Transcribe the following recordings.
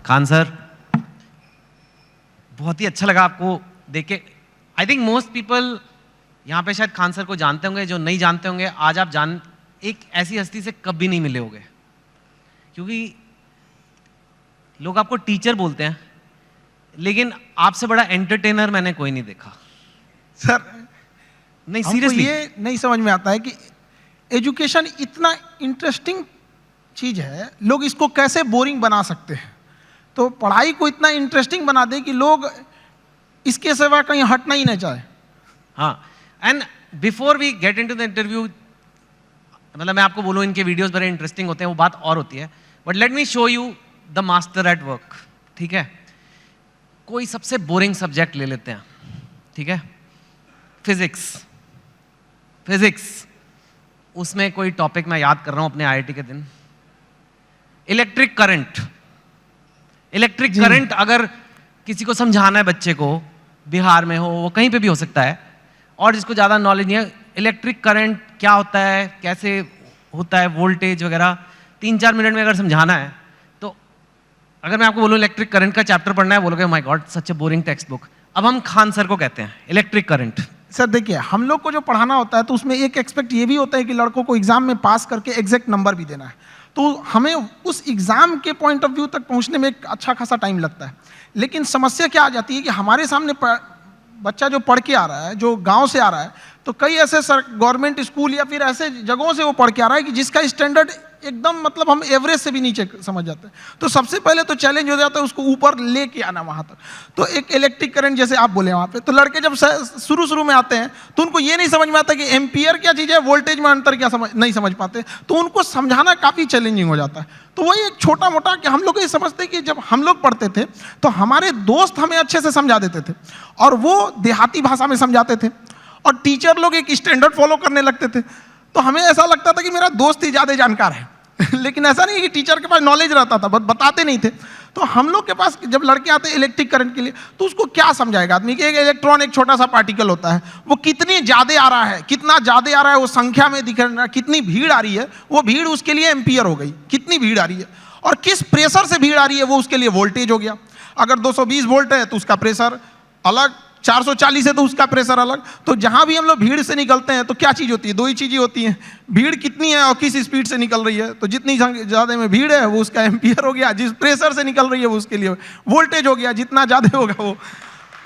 Khan sir, बहुत ही अच्छा लगा आपको देख के। आई थिंक मोस्ट पीपल यहाँ पे शायद खान सर को जानते होंगे, जो नहीं जानते होंगे आज आप एक ऐसी हस्ती से कभी नहीं मिले होंगे, क्योंकि लोग आपको टीचर बोलते हैं, लेकिन आपसे बड़ा एंटरटेनर मैंने कोई नहीं देखा सर। नहीं सीरियसली, ये नहीं समझ में आता है कि एजुकेशन इतना इंटरेस्टिंग चीज है, लोग इसको कैसे बोरिंग बना सकते हैं। तो पढ़ाई को इतना इंटरेस्टिंग बना दे कि लोग इसके सिवा कहीं हटना ही नहीं चाहे। हाँ, and before we get into the interview, मतलब मैं आपको बोलूँ इनके वीडियोस बड़े इंटरेस्टिंग होते हैं, वो बात और होती है, but let me show you the master at work. ठीक है, कोई सबसे बोरिंग सब्जेक्ट ले लेते हैं, ठीक है, फिजिक्स, उसमें कोई टॉपिक मैं याद कर रहा हूं अपने आईआईटी के दिन, इलेक्ट्रिक करंट अगर किसी को समझाना है बच्चे को, बिहार में हो, वो कहीं पे भी हो सकता है, और जिसको ज़्यादा नॉलेज नहीं है, इलेक्ट्रिक करंट क्या होता है, कैसे होता है, वोल्टेज वगैरह 3-4 मिनट में अगर समझाना है, तो अगर मैं आपको बोलूँ इलेक्ट्रिक करंट का चैप्टर पढ़ना है, बोलोगे my God such A boring text book. अब हम खान सर को कहते हैं इलेक्ट्रिक करंट। सर देखिए, हम लोग को जो पढ़ाना होता है तो उसमें एक एक्सपेक्ट ये भी होता है कि लड़कों को एग्जाम में पास करके एग्जैक्ट नंबर भी देना है, तो हमें उस एग्जाम के पॉइंट ऑफ व्यू तक पहुंचने में एक अच्छा खासा टाइम लगता है। लेकिन समस्या क्या आ जाती है कि हमारे सामने बच्चा जो पढ़ के आ रहा है, जो गांव से आ रहा है, तो कई ऐसे गवर्नमेंट स्कूल या फिर ऐसे जगहों से वो पढ़ के आ रहा है कि जिसका स्टैंडर्ड एकदम मतलब हम एवरेज से भी नीचे समझ जाते हैं। तो सबसे पहले तो चैलेंज हो जाता है उसको ऊपर लेके आना वहां तक। तो एक इलेक्ट्रिक करंट जैसे आप बोले वहां पे, तो लड़के जब शुरू में आते हैं तो उनको ये नहीं समझ में आता कि एम्पियर क्या चीज़ है, वोल्टेज में अंतर क्या नहीं समझ पाते, तो उनको समझाना काफ़ी चैलेंजिंग हो जाता है। तो वही एक छोटा मोटा कि हम लोग ये समझते कि जब हम लोग पढ़ते थे तो हमारे दोस्त हमें अच्छे से समझा देते थे, और वो देहाती भाषा में समझाते थे, और टीचर लोग एक स्टैंडर्ड फॉलो करने लगते थे। तो हमें ऐसा लगता था कि मेरा दोस्त ही ज़्यादा जानकार है लेकिन ऐसा नहीं है कि टीचर के पास नॉलेज रहता था, बट बताते नहीं थे। तो हम लोग के पास जब लड़के आते हैं इलेक्ट्रिक करंट के लिए, तो उसको क्या समझाएगा आदमी कि एक इलेक्ट्रॉन एक छोटा सा पार्टिकल होता है, वो कितनी ज़्यादा आ रहा है, कितना ज़्यादा आ रहा है, वो संख्या में दिख रहा है, कितनी भीड़ आ रही है, वो भीड़ उसके लिए एम्पियर हो गई, कितनी भीड़ आ रही है, और किस प्रेशर से भीड़ आ रही है वो उसके लिए वोल्टेज हो गया। अगर 220 वोल्ट है तो उसका प्रेशर अलग, 440 है तो उसका प्रेशर अलग। तो जहां भी हम लोग भीड़ से निकलते हैं तो क्या चीज़ होती है, दो ही चीज़ें होती हैं, भीड़ कितनी है और किस स्पीड से निकल रही है। तो जितनी ज़्यादा में भीड़ है वो उसका एम्पियर हो गया, जिस प्रेशर से निकल रही है वो उसके लिए वोल्टेज हो गया, जितना ज़्यादा होगा वो।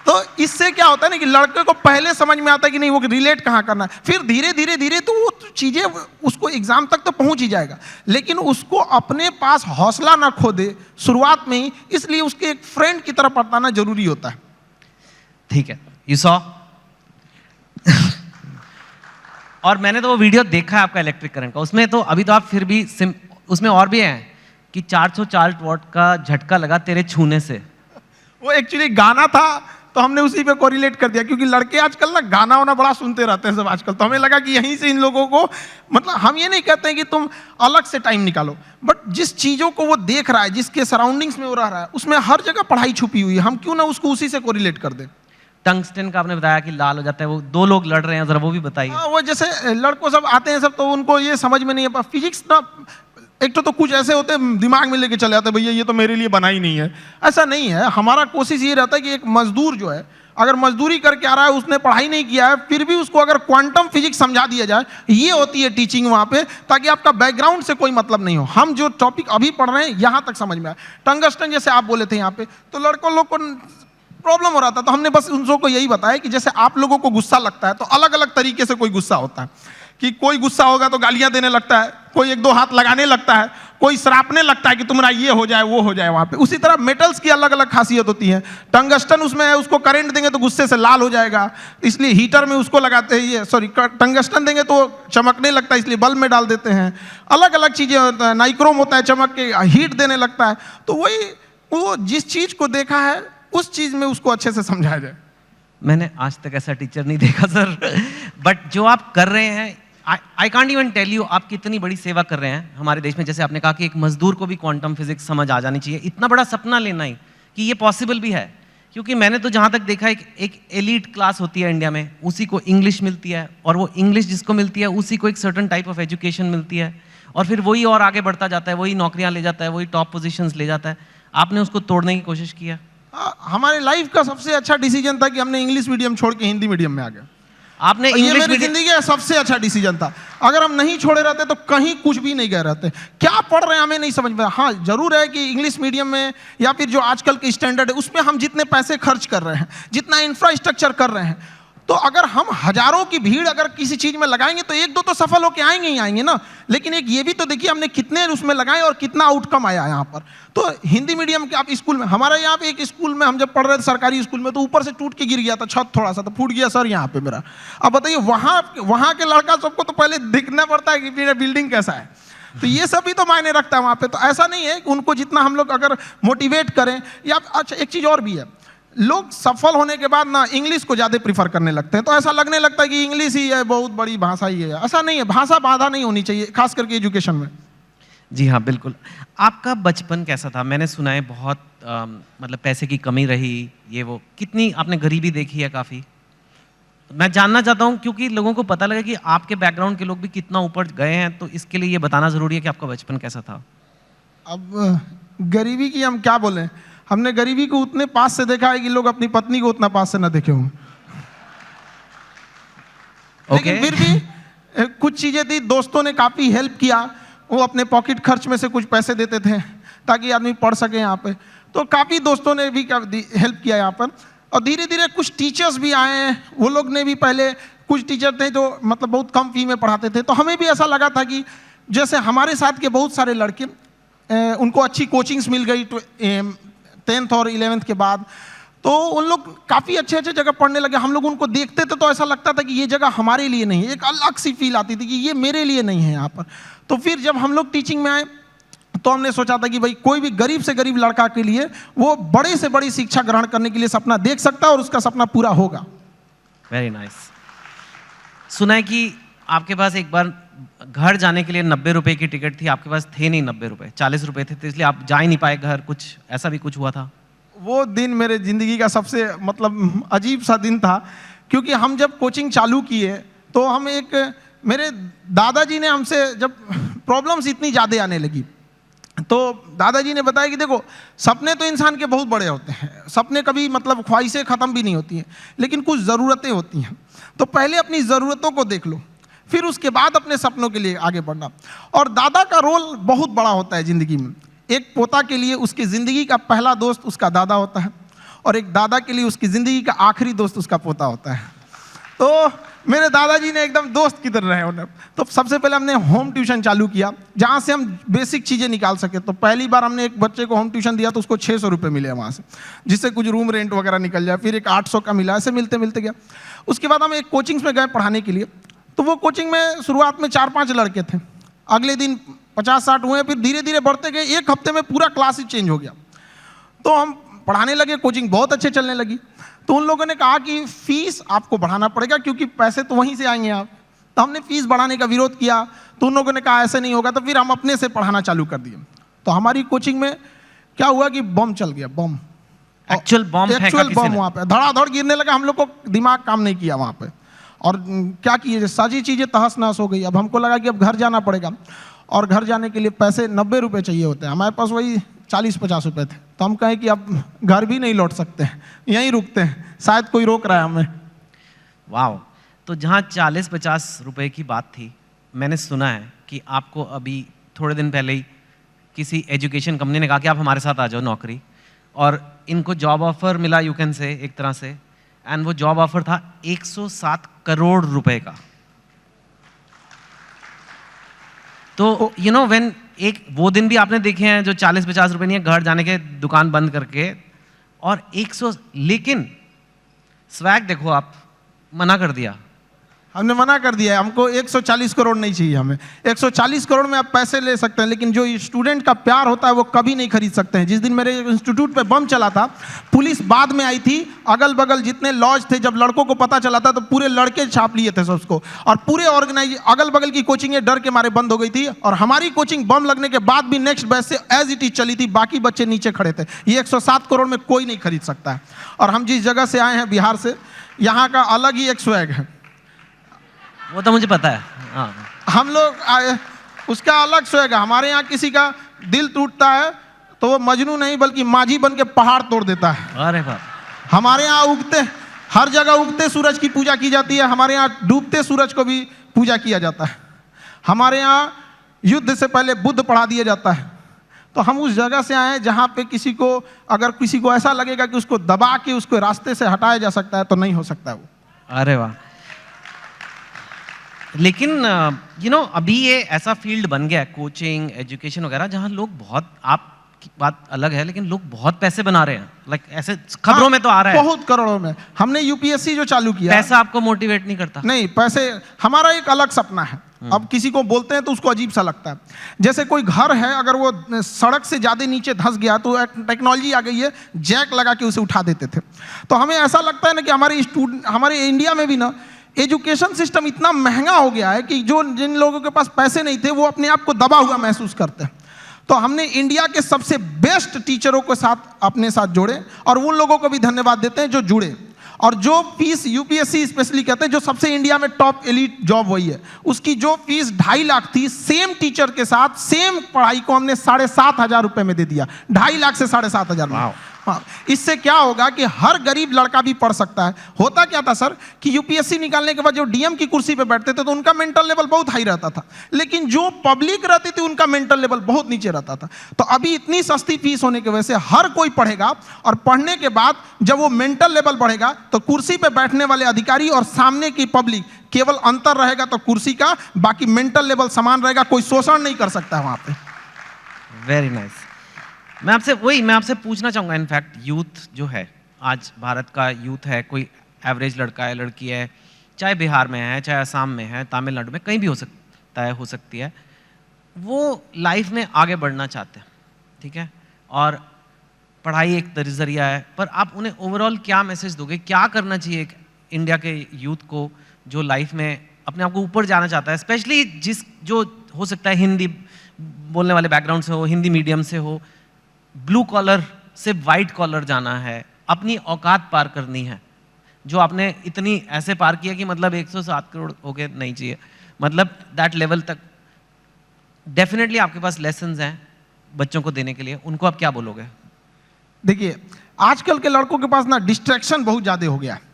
तो इससे क्या होता है ना कि लड़के को पहले समझ में आता है कि नहीं वो रिलेट कहाँ करना है, फिर धीरे धीरे तो वो चीज़ें उसको एग्जाम तक तो पहुँच ही जाएगा, लेकिन उसको अपने पास हौसला ना खो दे शुरुआत में ही, इसलिए उसके एक फ्रेंड की तरह पढ़ाना जरूरी होता है। ठीक है, यू सॉ और मैंने तो वो वीडियो देखा है आपका इलेक्ट्रिक करंट का, उसमें तो अभी तो आप फिर भी उसमें और भी हैं कि 440 वॉट का झटका लगा तेरे छूने से। वो एक्चुअली गाना था तो हमने उसी पे कोरिलेट कर दिया, क्योंकि लड़के आजकल ना गाना वाना बड़ा सुनते रहते हैं सब आजकल, तो हमें लगा कि यहीं से इन लोगों को, मतलब हम ये नहीं कहते हैं कि तुम अलग से टाइम निकालो, बट जिस चीज़ों को वो देख रहा है, जिसके सराउंडिंग्स में वो रह रहा है, उसमें हर जगह पढ़ाई छुपी हुई है, हम क्यों ना उसको उसी से कोरिलेट कर दें। टंगस्टन का आपने बताया कि लाल हो जाता है, वो 2 लोग लड़ रहे हैं, जरा वो भी बताइए। हाँ, वो जैसे लड़कों सब आते हैं सब, तो उनको ये समझ में नहीं है फिजिक्स ना, एक तो कुछ ऐसे होते हैं दिमाग में लेके चले आते हैं, भैया ये तो मेरे लिए बना ही नहीं है। ऐसा नहीं है, हमारा कोशिश ये रहता है कि एक मजदूर जो है अगर मजदूरी करके आ रहा है, उसने पढ़ाई नहीं किया है, फिर भी उसको अगर क्वांटम फिजिक्स समझा दिया जाए, ये होती है टीचिंग वहाँ पे, ताकि आपका बैकग्राउंड से कोई मतलब नहीं हो, हम जो टॉपिक अभी पढ़ रहे हैं यहाँ तक समझ में आए। टंगस्टन जैसे आप बोले थे यहाँ पे, तो लड़कों लोग को प्रॉब्लम हो रहा था, तो हमने बस उन को यही बताया कि जैसे आप लोगों को गुस्सा लगता है तो अलग अलग तरीके से कोई गुस्सा होता है, कि कोई गुस्सा होगा तो गालियां देने लगता है, कोई 1-2 हाथ लगाने लगता है, कोई सरापने लगता है कि तुम्हारा ये हो जाए वो हो जाए वहां पे। उसी तरह मेटल्स की अलग अलग खासियत होती है। टंगस्टन उसमें है, उसको करंट देंगे तो गुस्से से लाल हो जाएगा, इसलिए हीटर में उसको लगाते हैं, ये सॉरी टंगस्टन देंगे तो चमकने लगता है, इसलिए बल्ब में डाल देते हैं। अलग अलग चीजें होता है, नाइक्रोम होता है, चमक के हीट देने लगता है। तो वही वो जिस चीज को देखा है उस चीज में उसको अच्छे से समझाया जाए। मैंने आज तक ऐसा टीचर नहीं देखा सर, बट जो आप कर रहे हैं, I can't even tell you आप कितनी बड़ी सेवा कर रहे हैं हमारे देश में। जैसे आपने कहा कि एक मजदूर को भी क्वांटम फिजिक्स समझ आ जानी चाहिए, इतना बड़ा सपना लेना ही कि ये पॉसिबल भी है। क्योंकि मैंने तो जहाँ तक देखा एक एलीट क्लास होती है इंडिया में, उसी को इंग्लिश मिलती है, और वो इंग्लिश जिसको मिलती है उसी को एक सर्टन टाइप ऑफ एजुकेशन मिलती है, और फिर वही और आगे बढ़ता जाता है, वही नौकरियाँ ले जाता है, वही टॉप पोजीशंस ले जाता है। आपने उसको तोड़ने की कोशिश किया? हमारे लाइफ का सबसे अच्छा डिसीजन था कि हमने इंग्लिश मीडियम छोड़ के हिंदी मीडियम में आ गए। आपने ये इंग्लिश मेरी मीडियम जिंदगी का सबसे अच्छा डिसीजन था। अगर हम नहीं छोड़े रहते तो कहीं कुछ भी नहीं गए रहते। क्या पढ़ रहे हैं हमें नहीं समझ में। हाँ जरूर है कि इंग्लिश मीडियम में या फिर जो आजकल के स्टैंडर्ड है उसमें हम जितने पैसे खर्च कर रहे हैं, जितना इंफ्रास्ट्रक्चर कर रहे हैं, तो अगर हम हजारों की भीड़ अगर किसी चीज में लगाएंगे तो एक दो तो सफल होके आएंगे ही आएंगे ना। लेकिन एक ये भी तो देखिए हमने कितने उसमें लगाए और कितना आउटकम आया यहाँ पर। तो हिंदी मीडियम के आप स्कूल में, हमारे यहाँ पे एक स्कूल में हम जब पढ़ रहे थे सरकारी स्कूल में, तो ऊपर से टूट के गिर गया था छत थोड़ा सा, तो फूट गया सर यहाँ पे मेरा। अब बताइए वहाँ के लड़का सबको तो पहले दिखना पड़ता है कि मेरा बिल्डिंग कैसा है। तो ये सब भी तो मायने रखता है वहाँ पे। तो ऐसा नहीं है कि उनको जितना हम लोग अगर मोटिवेट करें या अच्छा एक चीज़ और भी है, लोग सफल होने के बाद ना इंग्लिश को ज़्यादा प्रीफर करने लगते हैं। तो ऐसा लगने लगता है कि इंग्लिश ही है बहुत बड़ी भाषा ही है। ऐसा नहीं है, भाषा बाधा नहीं होनी चाहिए, खास करके एजुकेशन में। जी हाँ बिल्कुल। आपका बचपन कैसा था? मैंने सुना है बहुत मतलब पैसे की कमी रही, ये वो, कितनी आपने गरीबी देखी है काफ़ी? मैं जानना चाहता हूँ क्योंकि लोगों को पता लगे कि आपके बैकग्राउंड के लोग भी कितना ऊपर गए हैं, तो इसके लिए ये बताना ज़रूरी है कि आपका बचपन कैसा था। अब गरीबी की हम क्या बोलें, हमने गरीबी को उतने पास से देखा है कि लोग अपनी पत्नी को उतना पास से ना देखे होंगे। लेकिन फिर भी कुछ चीजें थी, दोस्तों ने काफी हेल्प किया। वो अपने पॉकेट खर्च में से कुछ पैसे देते थे ताकि आदमी पढ़ सके यहाँ पे। तो काफी दोस्तों ने भी हेल्प किया यहाँ पर। और धीरे धीरे कुछ टीचर्स भी आए हैं, वो लोग ने भी, पहले कुछ टीचर थे जो मतलब बहुत कम फी में पढ़ाते थे। तो हमें भी ऐसा लगा था कि जैसे हमारे साथ के बहुत सारे लड़के उनको अच्छी कोचिंग्स मिल गई 10th और 11th के बाद, तो उन लोग काफ़ी अच्छे अच्छे जगह पढ़ने लगे। हम लोग उनको देखते थे तो ऐसा लगता था कि ये जगह हमारे लिए नहीं है, एक अलग सी फील आती थी कि ये मेरे लिए नहीं है यहाँ पर। तो फिर जब हम लोग टीचिंग में आए तो हमने सोचा था कि भाई कोई भी गरीब से गरीब लड़का के लिए वो बड़े से बड़ी शिक्षा ग्रहण करने के लिए सपना देख सकता है और उसका सपना पूरा होगा। Very nice. सुना है कि आपके पास एक बार घर जाने के लिए 90 रुपए की टिकट थी, आपके पास थे नहीं 90 रुपए, 40 रुपए थे, तो इसलिए आप जा ही नहीं पाए घर, कुछ ऐसा भी कुछ हुआ था? वो दिन मेरे ज़िंदगी का सबसे मतलब अजीब सा दिन था, क्योंकि हम जब कोचिंग चालू किए तो हम मेरे दादाजी ने हमसे, जब प्रॉब्लम्स इतनी ज़्यादा आने लगी तो दादाजी ने बताया कि देखो सपने तो इंसान के बहुत बड़े होते हैं, सपने कभी मतलब ख्वाहिशें ख़त्म भी नहीं होती हैं, लेकिन कुछ ज़रूरतें होती हैं। तो पहले अपनी ज़रूरतों को देख लो, फिर उसके बाद अपने सपनों के लिए आगे बढ़ना। और दादा का रोल बहुत बड़ा होता है ज़िंदगी में। एक पोता के लिए उसकी ज़िंदगी का पहला दोस्त उसका दादा होता है, और एक दादा के लिए उसकी ज़िंदगी का आखिरी दोस्त उसका पोता होता है। तो मेरे दादाजी ने एकदम दोस्त की तरह रहे उन्हें। तो सबसे पहले हमने होम ट्यूशन चालू किया, जहाँ से हम बेसिक चीज़ें निकाल सके। तो पहली बार हमने एक बच्चे को होम ट्यूशन दिया तो उसको 600 रुपये मिले वहाँ से, जिससे कुछ रूम रेंट वगैरह निकल जाए। फिर एक 800 का मिला, ऐसे मिलते मिलते गया। उसके बाद हम एक कोचिंग्स में गए पढ़ाने के लिए। तो वो कोचिंग में शुरुआत में 4-5 लड़के थे, अगले दिन 50-60 हुए, फिर धीरे धीरे बढ़ते गए। एक हफ्ते में पूरा क्लास ही चेंज हो गया। तो हम पढ़ाने लगे, कोचिंग बहुत अच्छे चलने लगी। तो उन लोगों ने कहा कि फीस आपको बढ़ाना पड़ेगा क्योंकि पैसे तो वहीं से आएंगे आप। तो हमने फीस बढ़ाने का विरोध किया, तो उन लोगों ने कहा ऐसे नहीं होगा। तो फिर हम अपने से पढ़ाना चालू कर दिए। तो हमारी कोचिंग में क्या हुआ कि बम चल गया, बम, एक्चुअल बम वहाँ पे धड़ाधड़ गिरने लगा। हम लोग को दिमाग काम नहीं किया वहाँ पे, और क्या किए, सारी चीज़ें तहस नहस हो गई। अब हमको लगा कि अब घर जाना पड़ेगा, और घर जाने के लिए पैसे 90 रुपये चाहिए होते हैं, हमारे पास वही 40-50 रुपये थे। तो हम कहें कि अब घर भी नहीं लौट सकते, यहीं रुकते हैं, शायद कोई रोक रहा है हमें। वाह। तो जहाँ 40-50 रुपए की बात थी, मैंने सुना है कि आपको अभी थोड़े दिन पहले ही किसी एजुकेशन कंपनी ने कहा कि आप हमारे साथ आ जाओ नौकरी, और इनको जॉब ऑफर मिला, यू कैन से, एक तरह से। एंड वो जॉब ऑफर था 107 करोड़ रुपए का। तो यू नो व्हेन, एक वो दिन भी आपने देखे हैं जो 40-50 रुपए नहीं है, घर जाने के दुकान बंद करके, और 100, लेकिन स्वैग देखो, आप मना कर दिया। हमने मना कर दिया है, हमको 140 करोड़ नहीं चाहिए। हमें 140 करोड़ में आप पैसे ले सकते हैं, लेकिन जो स्टूडेंट का प्यार होता है वो कभी नहीं खरीद सकते हैं। जिस दिन मेरे इंस्टीट्यूट पे बम चला था, पुलिस बाद में आई थी, अगल बगल जितने लॉज थे, जब लड़कों को पता चला था तो पूरे लड़के छाप लिए थे सबको, और पूरे ऑर्गेनाइज अगल बगल की कोचिंगें डर के मारे बंद हो गई थी। और हमारी कोचिंग बम लगने के बाद भी नेक्स्ट बैच से एज इट इज चली थी, बाकी बच्चे नीचे खड़े थे। ये 107 करोड़ में कोई नहीं खरीद सकता है। और हम जिस जगह से आए हैं, बिहार से, यहाँ का अलग ही एक स्वैग है। वो तो मुझे पता है। हाँ। हम लोग उसका अलग स्वैग है। हमारे यहाँ किसी का दिल टूटता है तो वो मजनू नहीं बल्कि माझी बन के पहाड़ तोड़ देता है। अरे बाप, हमारे यहाँ उगते, हर जगह उगते सूरज की पूजा की जाती है, हमारे यहाँ डूबते सूरज को भी पूजा किया जाता है। हमारे यहाँ युद्ध से पहले बुद्ध पढ़ा दिया जाता है। तो हम उस जगह से आए जहाँ पे किसी को, अगर किसी को ऐसा लगेगा कि उसको दबा के उसको रास्ते से हटाया जा सकता है तो नहीं हो सकता वो। अरे वाह। लेकिन अभी ये ऐसा फील्ड बन गया है, कोचिंग, एजुकेशन वगैरह, जहाँ लोग बहुत, आपकी बात अलग है, लेकिन लोग बहुत पैसे बना रहे हैं। लाइक ऐसे खबरों में तो आ रहा है बहुत करोड़ों में। हमने यूपीएससी जो चालू किया, पैसा आपको मोटिवेट नहीं करता? नहीं, पैसे हमारा एक अलग सपना है। अब किसी को बोलते हैं तो उसको अजीब सा लगता है। जैसे कोई घर है, अगर वो सड़क से ज़्यादा नीचे धंस गया तो एक टेक्नोलॉजी आ गई है, जैक लगा के उसे उठा देते थे। तो हमें ऐसा लगता है ना कि हमारे इंडिया में भी ना एजुकेशन सिस्टम इतना महंगा हो गया है कि जिन लोगों के पास पैसे नहीं थे वो अपने आप को दबा हुआ महसूस करते हैं। तो हमने इंडिया के सबसे बेस्ट टीचरों के साथ अपने साथ जोड़े, और उन लोगों को भी धन्यवाद देते हैं जो जुड़े। और जो फीस यूपीएससी स्पेशली कहते हैं, जो सबसे इंडिया में टॉप एलीट जॉब वही है, उसकी जो फीस 2.5 लाख थी, सेम टीचर के साथ सेम पढ़ाई को हमने 7,500 रुपए में दे दिया। 2.5 लाख से 7,500 में। हाँ, इससे क्या होगा कि हर गरीब लड़का भी पढ़ सकता है। होता क्या था सर कि यूपीएससी निकालने के बाद जो डीएम की कुर्सी पे बैठते थे तो उनका मेंटल लेवल बहुत हाई रहता था, लेकिन जो पब्लिक रहती थी उनका मेंटल लेवल बहुत नीचे रहता था। तो अभी इतनी सस्ती फीस होने की वजह से हर कोई पढ़ेगा, और पढ़ने के बाद जब वो मेंटल लेवल बढ़ेगा तो कुर्सी पे बैठने वाले अधिकारी और सामने की पब्लिक, केवल अंतर रहेगा तो कुर्सी का, बाकी मेंटल लेवल समान रहेगा, कोई शोषण नहीं कर सकता है वहां पे। Very nice. मैं आपसे पूछना चाहूँगा, इनफैक्ट यूथ जो है आज, भारत का यूथ है, कोई एवरेज लड़का है, लड़की है, चाहे बिहार में है, चाहे असम में है, तमिलनाडु में, कहीं भी हो सकती है, वो लाइफ में आगे बढ़ना चाहते हैं, ठीक है, और पढ़ाई एक जरिया है, पर आप उन्हें ओवरऑल क्या मैसेज दोगे? क्या करना चाहिए इंडिया के यूथ को जो लाइफ में अपने आप को ऊपर जाना चाहता है, स्पेशली जो हो सकता है हिंदी बोलने वाले बैकग्राउंड से हो, हिंदी मीडियम से हो, ब्लू कॉलर से वाइट कॉलर जाना है, अपनी औकात पार करनी है, जो आपने इतनी ऐसे पार किया कि मतलब 107 करोड़ हो गए नहीं चाहिए, मतलब दैट लेवल तक डेफिनेटली आपके पास लेसन्स हैं बच्चों को देने के लिए, उनको आप क्या बोलोगे? देखिए, आजकल के लड़कों के पास ना डिस्ट्रैक्शन बहुत ज़्यादा हो गया है।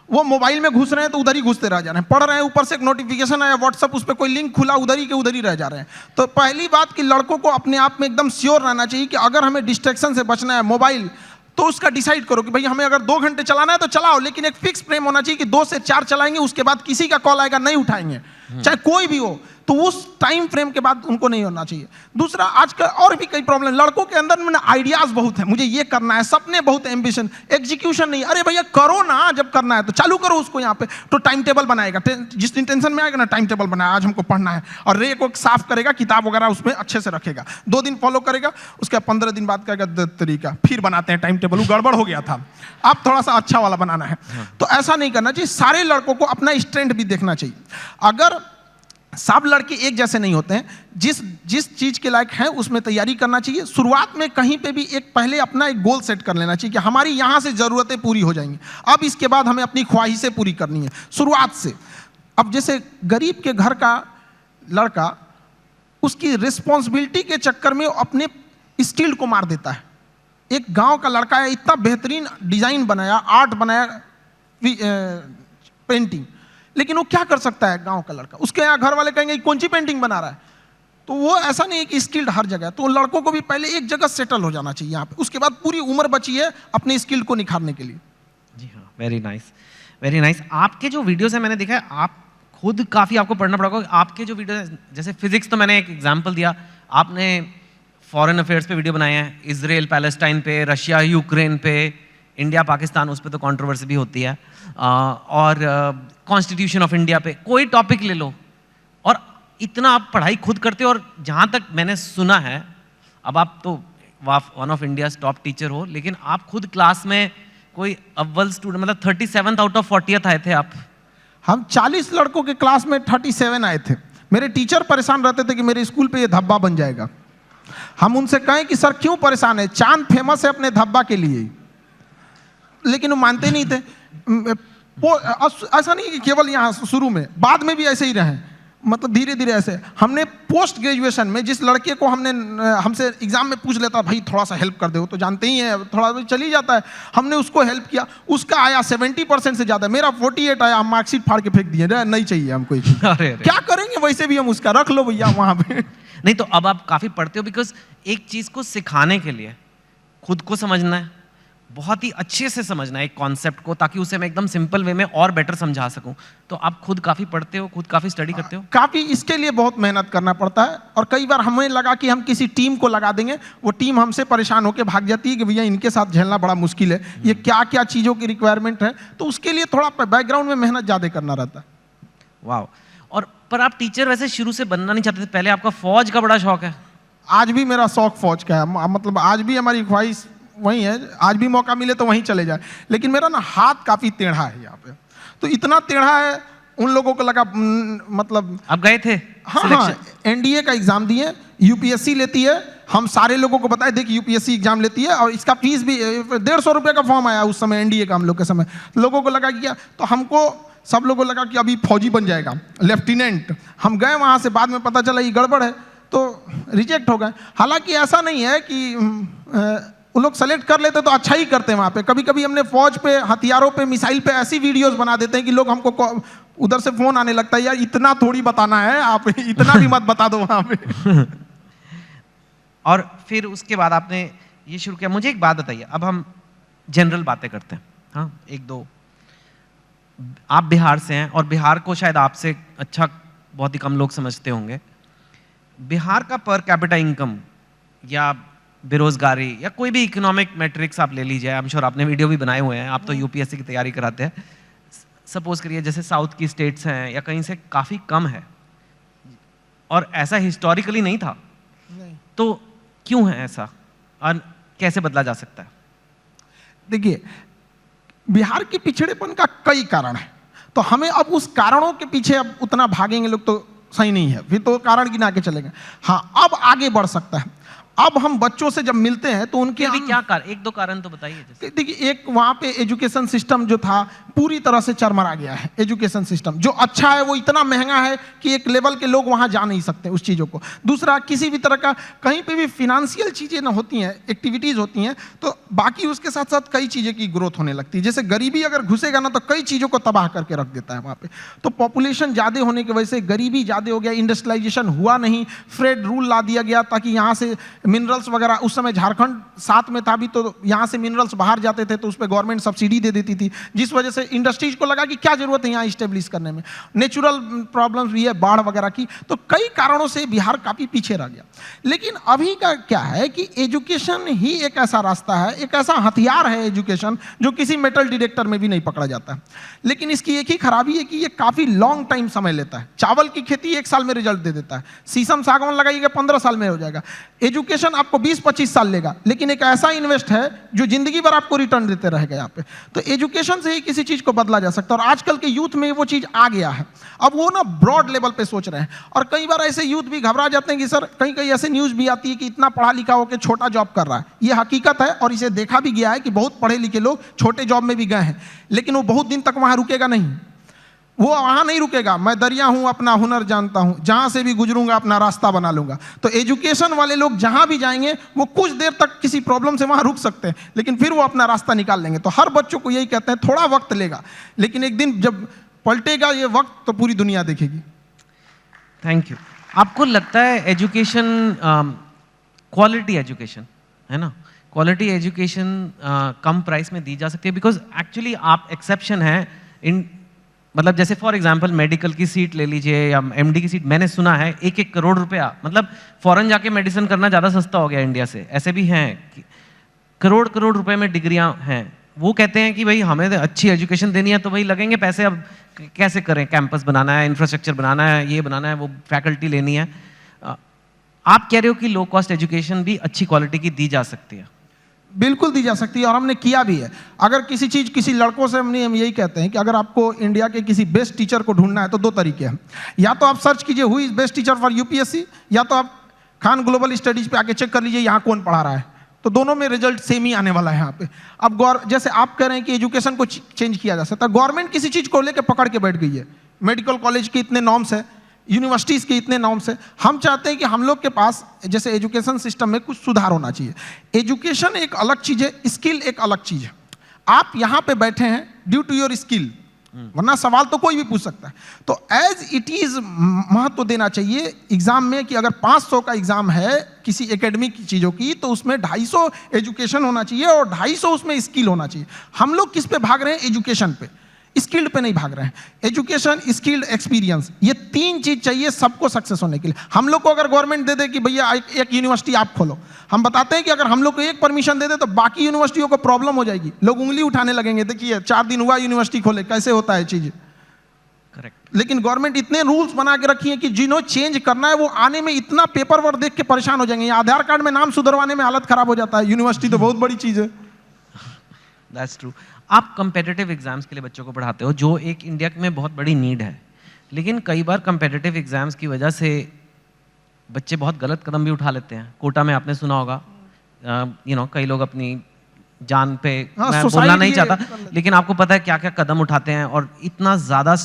वो मोबाइल में घुस रहे हैं तो उधर ही घुसते रह जा रहे हैं, पढ़ रहे हैं, ऊपर से एक नोटिफिकेशन आया व्हाट्सएप, उस पर कोई लिंक खुला, उधर ही के उधर ही रह जा रहे हैं। तो पहली बात कि लड़कों को अपने आप में एकदम श्योर रहना चाहिए कि अगर हमें डिस्ट्रैक्शन से बचना है मोबाइल, तो उसका डिसाइड करो कि भाई हमें अगर 2 घंटे चलाना है तो चलाओ, लेकिन एक फिक्स फ्रेम होना चाहिए कि 2 से 4 चलाएंगे, उसके बाद किसी का कॉल आएगा नहीं उठाएंगे, चाहे कोई भी हो, तो उस टाइम फ्रेम के बाद उनको नहीं होना चाहिए। दूसरा, आजकल और भी कई प्रॉब्लम, लड़कों के अंदर में आइडियाज बहुत है, मुझे ये करना है, सपने बहुत, एम्बिशन, एग्जीक्यूशन नहीं। अरे भैया करो ना, जब करना है तो चालू करो उसको। यहाँ पे तो टाइम टेबल बनाएगा, जिस दिन टेंशन में आएगा ना, टाइम टेबल बनाया, आज हमको पढ़ना है, और रे को साफ करेगा, किताब वगैरह उसमें अच्छे से रखेगा, 2 दिन फॉलो करेगा, उसके 15 दिन बाद कहेगा तरीका, फिर बनाते हैं टाइम टेबल, वो गड़बड़ हो गया था, अब थोड़ा सा अच्छा वाला बनाना है। तो ऐसा नहीं करना चाहिए। सारे लड़कों को अपना स्ट्रेंथ भी देखना चाहिए। अगर सब लड़के एक जैसे नहीं होते हैं, जिस चीज के लायक हैं उसमें तैयारी करना चाहिए। शुरुआत में कहीं पे भी पहले अपना एक गोल सेट कर लेना चाहिए कि हमारी यहाँ से जरूरतें पूरी हो जाएंगी, अब इसके बाद हमें अपनी ख्वाहिशें पूरी करनी है शुरुआत से। अब जैसे गरीब के घर का लड़का उसकी रिस्पॉन्सिबिलिटी के चक्कर में अपने स्किल को मार देता है। एक गांव का लड़का है, इतना बेहतरीन डिजाइन बनाया, आर्ट बनाया, पेंटिंग, लेकिन वो क्या कर सकता है गांव का लड़का? उसके यहाँ घर वाले कहेंगे कौन सी पेंटिंग बना रहा है? तो वो ऐसा नहीं है कि स्किल्ड हर जगह। तो लड़कों को भी पहले एक जगह सेटल हो जाना चाहिए यहाँ पे, उसके बाद पूरी उम्र बची है अपने स्किल को निखारने के लिए। जी हाँ, वेरी नाइस, वेरी नाइस। आपके जो वीडियोस है मैंने देखा है, आप खुद काफ़ी आपको पढ़ना पड़ेगा। आपके जो वीडियो जैसे फिजिक्स, तो मैंने एक एग्जाम्पल दिया, आपने फॉरेन अफेयर्स पे वीडियो बनाए हैं, इजराइल पैलेस्टाइन पे, रशिया यूक्रेन पे, इंडिया पाकिस्तान, उस पर तो कंट्रोवर्सी भी होती है, और कॉन्स्टिट्यूशन ऑफ इंडिया पे, कोई टॉपिक ले लो, और इतना आप पढ़ाई खुद करते हो। और जहाँ तक मैंने सुना है, अब आप तो one of India's top teacher हो, लेकिन आप खुद क्लास में कोई अव्वल स्टूडेंट, मतलब 37th आउट ऑफ 40th आए थे आप। हम 40 लड़कों के क्लास में 37 आए थे। मेरे टीचर परेशान रहते थे कि मेरे स्कूल पे ये धब्बा बन जाएगा। हम उनसे कहें कि सर क्यों परेशान है, चांद फेमस है अपने धब्बा के लिए, लेकिन वो मानते नहीं थे। वो ऐसा नहीं कि केवल यहाँ शुरू में, बाद में भी ऐसे ही रहे। मतलब धीरे धीरे ऐसे हमने पोस्ट ग्रेजुएशन में जिस लड़के को हमसे एग्जाम में पूछ लेता भाई थोड़ा सा हेल्प कर दे, वो तो जानते ही हैं थोड़ा चली जाता है, हमने उसको हेल्प किया, उसका आया 70% से ज़्यादा, मेरा 48 आया, हम मार्कशीट फाड़ के फेंक दिए, नहीं चाहिए हमको ये चीज़। अरे क्या करेंगे, वैसे भी हम उसका रख लो भैया वहाँ पे। नहीं तो अब आप काफी पढ़ते हो, बिकॉज एक चीज को सिखाने के लिए खुद को समझना है, बहुत ही अच्छे से समझना है एक कॉन्सेप्ट को, ताकि उसे मैं एकदम सिंपल वे में और बेटर समझा सकूं। तो आप खुद काफी पढ़ते हो, खुद काफी स्टडी करते हो? काफ़ी इसके लिए बहुत मेहनत करना पड़ता है, और कई बार हमें लगा कि हम किसी टीम को लगा देंगे, वो टीम हमसे परेशान होकर भाग जाती है कि भैया इनके साथ झेलना बड़ा मुश्किल है, ये क्या क्या चीज़ों की रिक्वायरमेंट है, तो उसके लिए थोड़ा बैकग्राउंड में मेहनत ज़्यादा करना रहता है। वाह। और पर आप टीचर वैसे शुरू से बनना नहीं चाहते थे, पहले आपका फौज का बड़ा शौक है? आज भी मेरा शौक फौज का है, मतलब आज भी हमारी ख्वाहिश वही है, आज भी मौका मिले तो वहीं चले जाए, लेकिन मेरा ना हाथ काफ़ी टेढ़ा है यहाँ पे, तो इतना टेढ़ा है उन लोगों को लगा मतलब। आप गए थे? हाँ, एनडीए का एग्जाम दिए, यूपीएससी लेती है, हम सारे लोगों को बताए देखिए यूपीएससी एग्जाम लेती है, और इसका फीस भी 150 रुपये का फॉर्म आया उस समय एनडीए का, हम लोग के समय लोगों को लगा कि तो हमको सब लोगों को लगा कि अभी फौजी बन जाएगा, लेफ्टिनेंट। हम गए वहाँ से, बाद में पता चला ये गड़बड़ है, तो रिजेक्ट हो गए। हालांकि ऐसा नहीं है कि वो लोग सेलेक्ट कर लेते तो अच्छा ही करते हैं वहाँ पे, कभी कभी हमने फौज पे, हथियारों पे, मिसाइल पे ऐसी वीडियोस बना देते हैं कि लोग हमको उधर से फोन आने लगता है, यार इतना थोड़ी बताना है, आप इतना भी मत बता दो वहाँ पे। और फिर उसके बाद आपने ये शुरू किया। मुझे एक बात बताइए, अब हम जनरल बातें करते हैं, हाँ एक दो। आप बिहार से हैं, और बिहार को शायद आपसे अच्छा बहुत ही कम लोग समझते होंगे। बिहार का पर कैपिटा इनकम या बेरोजगारी या कोई भी इकोनॉमिक मैट्रिक्स आप ले लीजिए, आई एम श्योर आपने वीडियो भी बनाए हुए हैं, आप तो यूपीएससी की तैयारी कराते हैं। सपोज करिए जैसे साउथ की स्टेट्स हैं या कहीं से काफ़ी कम है, और ऐसा हिस्टोरिकली नहीं था, तो क्यों है ऐसा और कैसे बदला जा सकता है? देखिए, बिहार के पिछड़ेपन का कई कारण है, तो हमें अब उस कारणों के पीछे अब उतना भागेंगे लोग तो सही नहीं है, फिर तो कारण गिना के चलेंगे। हाँ, अब आगे बढ़ सकता है। अब हम बच्चों से जब मिलते हैं तो उनके क्या कारण, एक दो कारण तो बताइए। देखिए, एक वहाँ पे एजुकेशन सिस्टम जो था पूरी तरह से चरमरा गया है। एजुकेशन सिस्टम जो अच्छा है वो इतना महंगा है कि एक लेवल के लोग वहाँ जा नहीं सकते उस चीज़ों को। दूसरा, किसी भी तरह का कहीं पे भी फिनेंशियल चीज़ें ना होती हैं, एक्टिविटीज़ होती हैं, तो बाकी उसके साथ साथ कई चीज़ें की ग्रोथ होने लगती है। जैसे गरीबी अगर घुसेगा ना तो कई चीज़ों को तबाह करके रख देता है वहाँ पे। तो पॉपुलेशन ज़्यादा होने की वजह से गरीबी ज़्यादा हो गया, इंडस्ट्रियलाइजेशन हुआ नहीं, फ्रेड रूल ला दिया गया ताकि यहाँ से मिनरल्स वगैरह, उस समय झारखंड साथ में था भी, तो यहाँ से मिनरल्स बाहर जाते थे तो उस पर गवर्नमेंट सब्सिडी दे देती थी, जिस वजह से इंडस्ट्रीज को लगा कि क्या जरूरत है यहाँ इस्टेब्लिश करने में। नेचुरल प्रॉब्लम्स भी है, बाढ़ वगैरह की, तो कई कारणों से बिहार काफ़ी पीछे रह गया। लेकिन अभी का क्या है कि एजुकेशन ही एक ऐसा रास्ता है, एक ऐसा हथियार है एजुकेशन, जो किसी मेटल डिटेक्टर में भी नहीं पकड़ा जाता है। लेकिन इसकी एक ही खराबी है कि ये काफ़ी लॉन्ग टाइम समय लेता है। चावल की खेती 1 साल में रिजल्ट दे देता है, शीशम सागवान लगाइएगा 15 साल में हो जाएगा। एजुकेशन आपको 20-25 साल लेगा, लेकिन एक ऐसा इन्वेस्ट है जो जिंदगी भर आपको रिटर्न देते रहेगा यहाँ पे। तो एजुकेशन से ही किसी चीज को बदला जा सकता है, और आजकल के यूथ में वो चीज आ गया है। अब वो ना ब्रॉड लेवल पे सोच रहे हैं, और कई बार ऐसे यूथ भी घबरा जाते हैं कि सर, कहीं कहीं ऐसे न्यूज भी आती है कि इतना पढ़ा लिखा होकर छोटा जॉब कर रहा है। ये हकीकत है, और इसे देखा भी गया है कि बहुत पढ़े लिखे लोग छोटे जॉब में भी गए हैं, लेकिन वो बहुत दिन तक वहां रुकेगा नहीं, वो वहां नहीं रुकेगा। मैं दरिया हूं, अपना हुनर जानता हूं, जहां से भी गुजरूंगा अपना रास्ता बना लूंगा। तो एजुकेशन वाले लोग जहां भी जाएंगे वो कुछ देर तक किसी प्रॉब्लम से वहां रुक सकते हैं, लेकिन फिर वो अपना रास्ता निकाल लेंगे। तो हर बच्चों को यही कहते हैं, थोड़ा वक्त लेगा, लेकिन एक दिन जब पलटेगा ये वक्त तो पूरी दुनिया देखेगी। Thank you. आपको लगता है एजुकेशन, क्वालिटी एजुकेशन है ना, क्वालिटी एजुकेशन कम प्राइस में दी जा सकती है? बिकॉज एक्चुअली आप एक्सेप्शन है इन, मतलब जैसे फॉर एग्जांपल मेडिकल की सीट ले लीजिए या एमडी की सीट, मैंने सुना है 1-1 करोड़ रुपया, मतलब फॉरेन जाके मेडिसिन करना ज़्यादा सस्ता हो गया इंडिया से। ऐसे भी हैं कि करोड़ रुपए में डिग्रियां हैं। वो कहते हैं कि भाई हमें अच्छी एजुकेशन देनी है तो भाई लगेंगे पैसे, अब कैसे करें, कैंपस बनाना है, इंफ्रास्ट्रक्चर बनाना है, ये बनाना है, वो फैकल्टी लेनी है। आप कह रहे हो कि लो कॉस्ट एजुकेशन भी अच्छी क्वालिटी की दी जा सकती है? बिल्कुल दी जा सकती है, और हमने किया भी है। अगर किसी चीज़, किसी लड़कों से हम यही कहते हैं कि अगर आपको इंडिया के किसी बेस्ट टीचर को ढूंढना है तो 2 तरीके हैं। या तो आप सर्च कीजिए who is best teacher for UPSC, या तो आप खान ग्लोबल स्टडीज पे आके चेक कर लीजिए यहाँ कौन पढ़ा रहा है, तो दोनों में रिजल्ट सेम ही आने वाला है यहाँ पे। अब जैसे आप कह रहे हैं कि एजुकेशन को चेंज किया जा सकता है, गवर्नमेंट किसी चीज़ को लेकर पकड़ के बैठ गई है। मेडिकल कॉलेज के इतने नॉर्म्स है, यूनिवर्सिटीज़ के इतने नॉर्म्स है। हम चाहते हैं कि हम लोग के पास जैसे एजुकेशन सिस्टम में कुछ सुधार होना चाहिए। एजुकेशन एक अलग चीज़ है, स्किल एक अलग चीज़ है। आप यहाँ पे बैठे हैं ड्यू टू योर स्किल, वरना सवाल तो कोई भी पूछ सकता है। तो एज इट इज़ महत्व देना चाहिए एग्जाम में कि अगर 500 का एग्जाम है किसी एकेडमिक चीज़ों की, तो उसमें 250 एजुकेशन होना चाहिए और 250 उसमें स्किल होना चाहिए। हम लोग किस पे भाग रहे हैं? एजुकेशन पे, स्किल्ड पे नहीं भाग रहे हैं। एजुकेशन, स्किल्ड, एक्सपीरियंस, ये 3 चीज चाहिए सबको सक्सेस होने के लिए। हम लोग को अगर गवर्नमेंट दे दे कि भैया एक यूनिवर्सिटी आप खोलो, हम बताते हैं कि अगर हम लोग को एक परमिशन दे दे तो बाकी यूनिवर्सिटियों को प्रॉब्लम हो जाएगी, लोग उंगली उठाने लगेंगे। देखिए 4 दिन हुआ यूनिवर्सिटी खोले, कैसे होता है चीज। करेक्ट। लेकिन गवर्नमेंट इतने रूल्स बना के रखी है कि जिन्हों चेंज करना है वो आने में इतना पेपर वर्क देख के परेशान हो जाएंगे। आधार कार्ड में नाम सुधरवाने में हालत खराब हो जाता है। यूनिवर्सिटी तो बहुत बड़ी चीज है। That's true. आप कंपेटिटिव एग्जाम्स के लिए बच्चों को पढ़ाते हो, जो एक इंडिया में बहुत बड़ी नीड है, लेकिन कई बार कंपेटिटिव एग्जाम्स की वजह से बच्चे बहुत गलत कदम भी उठा लेते हैं। कोटा में आपने सुना होगा, कई लोग अपनी जान पे, मैं बोलना नहीं चाहता, लेकिन आपको पता है क्या क्या कदम उठाते हैं। और इतना ज़्यादा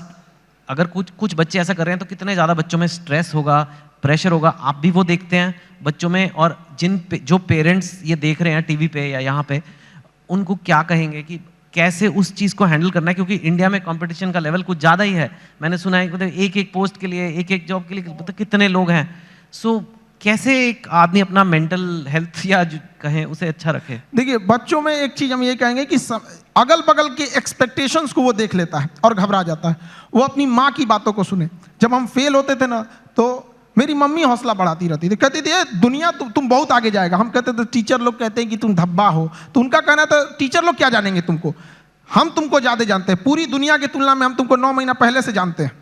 अगर कुछ बच्चे ऐसा कर रहे हैं तो कितने ज़्यादा बच्चों में स्ट्रेस होगा, प्रेशर होगा। आप भी वो देखते हैं बच्चों में। और जो पेरेंट्स ये देख रहे हैं टीवी पे या यहाँ पे, उनको क्या कहेंगे कि कैसे उस चीज़ को हैंडल करना है? क्योंकि इंडिया में कंपटीशन का लेवल कुछ ज़्यादा ही है। मैंने सुना है मतलब एक पोस्ट के लिए, एक जॉब के लिए मतलब कितने लोग हैं। सो कैसे एक आदमी अपना मेंटल हेल्थ या कहें उसे अच्छा रखे? देखिए, बच्चों में एक चीज हम ये कहेंगे कि अगल बगल के एक्सपेक्टेशंस को वो देख लेता है और घबरा जाता है। वो अपनी माँ की बातों को सुने। जब हम फेल होते थे ना, तो मेरी मम्मी हौसला बढ़ाती रहती थी, कहती थी दुनिया तुम बहुत आगे जाएगा। हम कहते थे टीचर लोग कहते हैं कि तुम धब्बा हो, तो उनका कहना था टीचर लोग क्या जानेंगे तुमको, हम तुमको ज्यादा जानते हैं। पूरी दुनिया की तुलना में हम तुमको 9 महीना पहले से जानते हैं,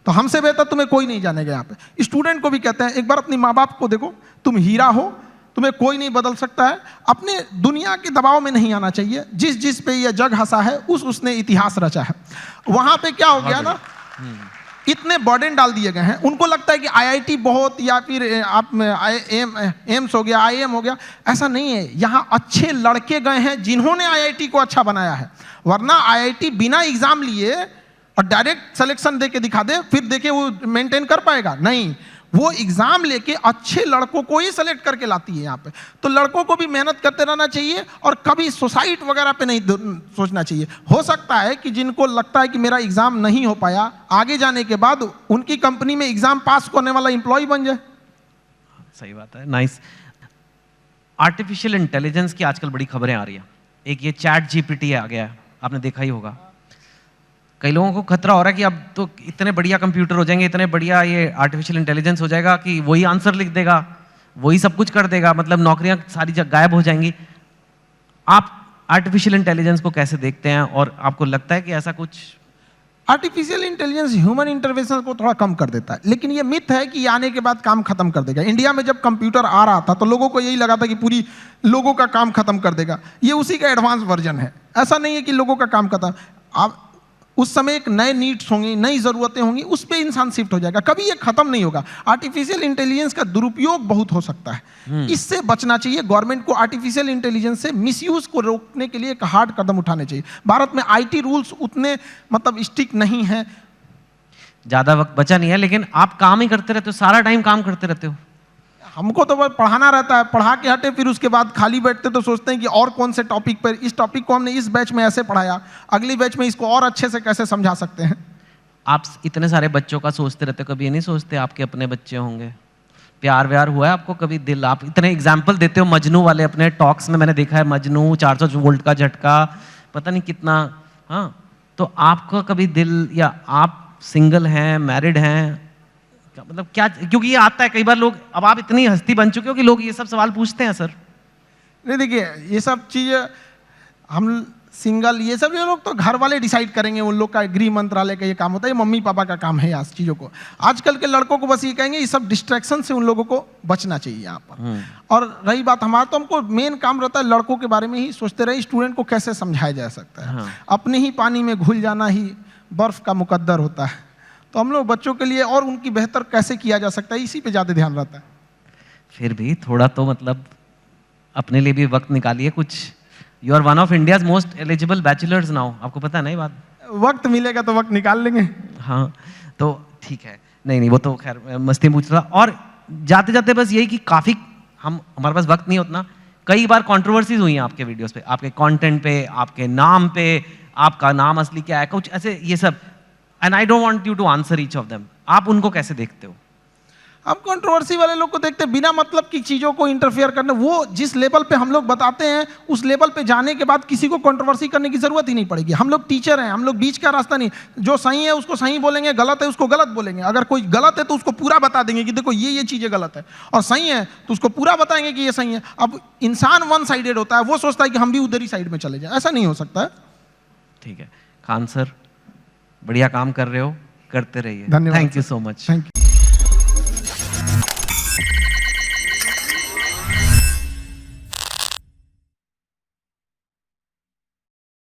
तो हमसे बेहतर तुम्हें कोई नहीं जानेगा। यहाँ पे स्टूडेंट को भी कहते हैं एक बार अपनी माँ बाप को देखो, तुम हीरा हो, तुम्हें कोई नहीं बदल सकता है। अपने दुनिया के दबाव में नहीं आना चाहिए। जिस पे ये जग हंसा है उसने इतिहास रचा है। वहां पे क्या हो गया ना, इतने बर्डन डाल दिए गए हैं। उनको लगता है कि आईआईटी बहुत, या फिर आप एम्स हो गया, आईएम हो गया। ऐसा नहीं है। यहाँ अच्छे लड़के गए हैं जिन्होंने आईआईटी को अच्छा बनाया है। वरना आईआईटी बिना एग्जाम लिए और डायरेक्ट सिलेक्शन दे के दिखा दे, फिर देखे वो मेंटेन कर पाएगा? नहीं, वो एग्जाम लेके अच्छे लड़कों को ही सेलेक्ट करके लाती है यहाँ पे। तो लड़कों को भी मेहनत करते रहना चाहिए और कभी सुसाइड वगैरह पे नहीं सोचना चाहिए। हो सकता है कि जिनको लगता है कि मेरा एग्जाम नहीं हो पाया, आगे जाने के बाद उनकी कंपनी में एग्जाम पास करने वाला एम्प्लॉय बन जाए। सही बात है। नाइस। आर्टिफिशियल इंटेलिजेंस की आजकल बड़ी खबरें आ रही है। एक ये चैट जीपीटी आ गया है, आपने देखा ही होगा। कई लोगों को खतरा हो रहा है कि अब तो इतने बढ़िया कंप्यूटर हो जाएंगे, इतने बढ़िया ये आर्टिफिशियल इंटेलिजेंस हो जाएगा कि वही आंसर लिख देगा, वही सब कुछ कर देगा, मतलब नौकरियां सारी जगह गायब हो जाएंगी। आप आर्टिफिशियल इंटेलिजेंस को कैसे देखते हैं और आपको लगता है कि ऐसा कुछ? आर्टिफिशियल इंटेलिजेंस ह्यूमन इंटरवेंशन को थोड़ा कम कर देता है, लेकिन ये मिथ है कि आने के बाद काम खत्म कर देगा। इंडिया में जब कंप्यूटर आ रहा था तो लोगों को यही लगा था कि पूरी लोगों का काम खत्म कर देगा। ये उसी का एडवांस वर्जन है। ऐसा नहीं है कि लोगों का काम खत्म। आप उस समय एक नए नीड्स होंगी, नई ज़रूरतें होंगी, उस पर इंसान शिफ्ट हो जाएगा। कभी ये खत्म नहीं होगा। आर्टिफिशियल इंटेलिजेंस का दुरुपयोग बहुत हो सकता है, इससे बचना चाहिए। गवर्नमेंट को आर्टिफिशियल इंटेलिजेंस से मिसयूज को रोकने के लिए एक हार्ड कदम उठाने चाहिए। भारत में आईटी रूल्स उतने मतलब स्ट्रिक्ट नहीं है। ज़्यादा वक्त बचा नहीं है, लेकिन आप काम ही करते रहते हो, सारा टाइम काम करते रहते हो। हमको तो बस पढ़ाना रहता है, पढ़ा के हटे, फिर उसके बाद खाली बैठते तो सोचते हैं कि और कौन से टॉपिक पर, इस टॉपिक को हमने इस बैच में ऐसे पढ़ाया, अगली बैच में इसको और अच्छे से कैसे समझा सकते हैं। आप इतने सारे बच्चों का सोचते रहते हो, कभी ये नहीं सोचते आपके अपने बच्चे होंगे? प्यार व्यार हुआ है आपको कभी? दिल, आप इतने एग्जाम्पल देते हो मजनू वाले अपने टॉक्स में, मैंने देखा है मजनू, 400 वोल्ट का झटका, पता नहीं कितना। हाँ, तो आपका कभी दिल, या आप सिंगल हैं, मैरिड हैं, मतलब क्या? क्योंकि ये आता है कई बार लोग, अब आप इतनी हस्ती बन चुके हो कि लोग ये सब सवाल पूछते हैं सर। नहीं, देखिए ये सब चीज़ हम सिंगल, ये सब लोग तो घर वाले डिसाइड करेंगे। उन लोग का गृह मंत्रालय का ये काम होता है, ये मम्मी पापा का काम है आज चीज़ों को। आजकल के लड़कों को बस ये कहेंगे, ये सब डिस्ट्रैक्शन से उन लोगों को बचना चाहिए यहाँ पर। और रही बात हमारा, तो हमको मेन काम रहता है लड़कों के बारे में ही सोचते रहे, स्टूडेंट को कैसे समझाया जा सकता है। अपने ही पानी में घुल जाना ही बर्फ का मुकद्दर होता है। तो हम लोग बच्चों के लिए और उनकी बेहतर कैसे किया जा सकता है, इसी पे ज़्यादा ध्यान रहता है। फिर भी थोड़ा तो मतलब अपने लिए भी वक्त निकालिए कुछ। You are one of India's most eligible bachelors now, आपको पता है ना ये बात? वक्त मिलेगा तो वक्त निकाल लेंगे। हाँ, तो ठीक है। नहीं वो तो खैर मस्ती पूछ रहा। और जाते जाते बस यही कि काफ़ी हमारे पास वक्त नहीं उतना, कई बार कंट्रोवर्सीज हुई हैं आपके वीडियोस पे, आपके कंटेंट पे, आपके नाम पे, आपका नाम असली क्या है, कुछ ऐसे ये सब। And I don't want you to answer each of them. आप उनको कैसे देखते हो? हम कंट्रोवर्सी वाले लोग को देखते हैं, बिना मतलब की चीज़ों को इंटरफेयर करने, वो जिस लेवल पे हम लोग बताते हैं उस लेवल पे जाने के बाद किसी को कंट्रोवर्सी करने की जरूरत ही नहीं पड़ेगी। हम लोग टीचर हैं, हम लोग बीच का रास्ता नहीं, जो सही है उसको सही बोलेंगे, गलत है उसको गलत बोलेंगे। अगर कोई गलत है तो उसको पूरा बता देंगे कि देखो ये चीज़ें गलत है, और सही है तो उसको पूरा बताएंगे कि ये सही है। अब इंसान वन साइडेड होता है, वो सोचता है कि हम भी उधर ही साइड में चले जाए, ऐसा नहीं हो सकता है। ठीक है खान सर, बढ़िया काम कर रहे हो, करते रहिए। धन्यवाद। Thank you so much. Thank you.